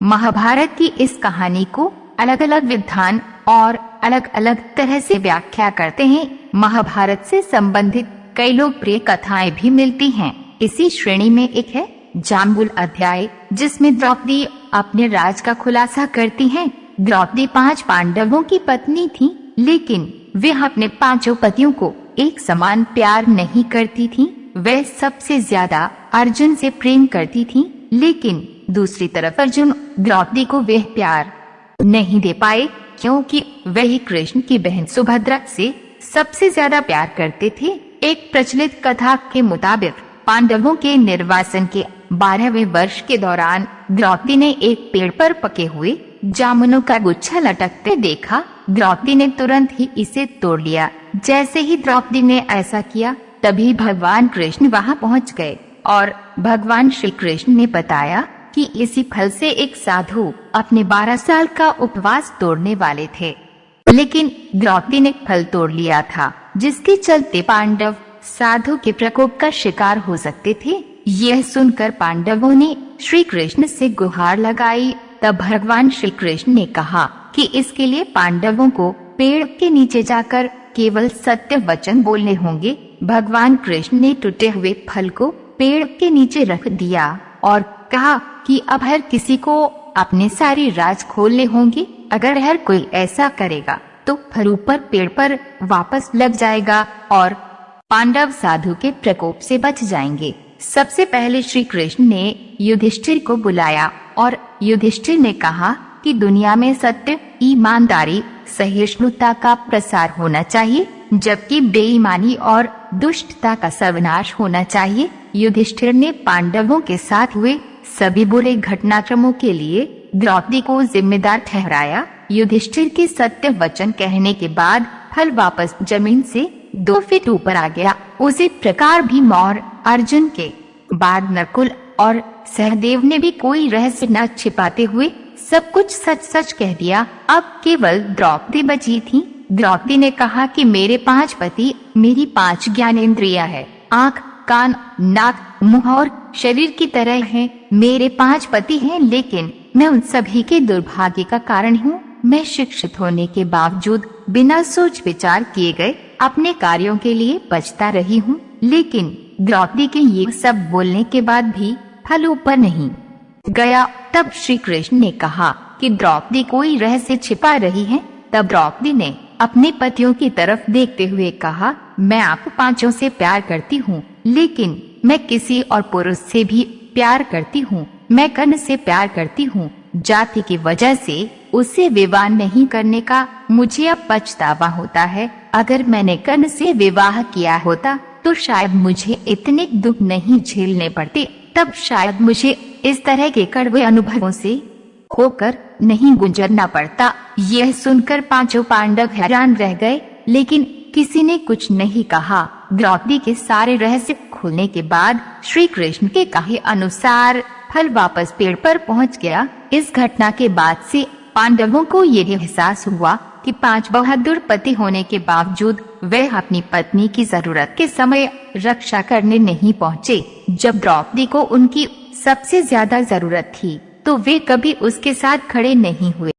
महाभारत की इस कहानी को अलग अलग विद्वान और अलग अलग तरह से व्याख्या करते हैं। महाभारत से संबंधित कई लोकप्रिय कथाएं भी मिलती हैं। इसी श्रेणी में एक है जाम्बुल अध्याय, जिसमें द्रौपदी अपने राज का खुलासा करती हैं। द्रौपदी 5 पांडवों की पत्नी थी, लेकिन वे अपने 5 पतियों को एक समान प्यार नहीं करती थीं। वे सबसे ज्यादा अर्जुन से प्रेम करती थीं, लेकिन दूसरी तरफ अर्जुन द्रौपदी को वह प्यार नहीं दे पाए, क्योंकि वह कृष्ण की बहन सुभद्रा से सबसे ज्यादा प्यार करते थे। एक प्रचलित कथा के मुताबिक पांडवों के निर्वासन के 12वें वर्ष के दौरान द्रौपदी ने एक पेड़ पर पके हुए जामुनों का गुच्छा लटकते देखा। द्रौपदी ने तुरंत ही इसे तोड़ लिया। जैसे ही द्रौपदी ने ऐसा किया, तभी भगवान कृष्ण वहां पहुंच गए और भगवान श्री कृष्ण ने बताया कि इसी फल से एक साधु अपने 12 साल का उपवास तोड़ने वाले थे, लेकिन द्रौपदी ने फल तोड़ लिया था, जिसके चलते पांडव साधु के प्रकोप का शिकार हो सकते थे। यह सुनकर पांडवों ने श्री कृष्ण से गुहार लगाई। तब भगवान श्री कृष्ण ने कहा कि इसके लिए पांडवों को पेड़ के नीचे जाकर केवल सत्य वचन बोलने होंगे। भगवान कृष्ण ने टूटे हुए फल को पेड़ के नीचे रख दिया और कहा कि अब हर किसी को अपने सारे राज खोलने होंगे। अगर हर कोई ऐसा करेगा तो फल ऊपर पेड़ पर वापस लग जाएगा और पांडव साधु के प्रकोप से बच जाएंगे। सबसे पहले श्री कृष्ण ने युधिष्ठिर को बुलाया और युधिष्ठिर ने कहा कि दुनिया में सत्य, ईमानदारी, सहिष्णुता का प्रसार होना चाहिए, जबकि बेईमानी और दुष्टता का सर्वनाश होना चाहिए। युधिष्ठिर ने पांडवों के साथ हुए सभी बुरे घटनाक्रमों के लिए द्रौपदी को जिम्मेदार ठहराया। युधिष्ठिर के सत्य वचन कहने के बाद फल वापस जमीन से 2 फीट ऊपर आ गया। उसी प्रकार भीम और अर्जुन के बाद नकुल और सहदेव ने भी कोई रहस्य न छिपाते हुए सब कुछ सच सच कह दिया। अब केवल द्रौपदी बची थी। द्रौपदी ने कहा कि मेरे 5 पति मेरी 5 ज्ञानेंद्रियां है, आँख, कान, नाक, मुंह और शरीर की तरह हैं। मेरे 5 पति हैं, लेकिन मैं उन सभी के दुर्भाग्य का कारण हूँ। मैं शिक्षित होने के बावजूद बिना सोच विचार किए गए अपने कार्यों के लिए पछता रही हूँ। लेकिन द्रौपदी के ये सब बोलने के बाद भी फल ऊपर नहीं गया। तब श्री कृष्ण ने कहा कि द्रौपदी कोई रहस्य छिपा रही है। तब द्रौपदी ने अपने पतियों की तरफ देखते हुए कहा, मैं आप 5 से प्यार करती हूँ, लेकिन मैं किसी और पुरुष से भी प्यार करती हूँ। मैं कर्ण से प्यार करती हूँ। जाति की वजह से उससे विवाह नहीं करने का मुझे अब पछतावा होता है। अगर मैंने कर्ण से विवाह किया होता तो शायद मुझे इतने दुख नहीं झेलने पड़ते। तब शायद मुझे इस तरह के कड़वे अनुभवों से होकर नहीं गुजरना पड़ता। यह सुनकर 5 पांडव हैरान रह गए, लेकिन किसी ने कुछ नहीं कहा। द्रौपदी के सारे रहस्य खुलने के बाद श्री कृष्ण के कहे अनुसार फल वापस पेड़ पर पहुंच गया। इस घटना के बाद से पांडवों को यह एहसास हुआ कि 5 बहादुर पति होने के बावजूद वे अपनी पत्नी की जरूरत के समय रक्षा करने नहीं पहुँचे। जब द्रौपदी को उनकी सबसे ज्यादा जरूरत थी तो वे कभी उसके साथ खड़े नहीं हुए।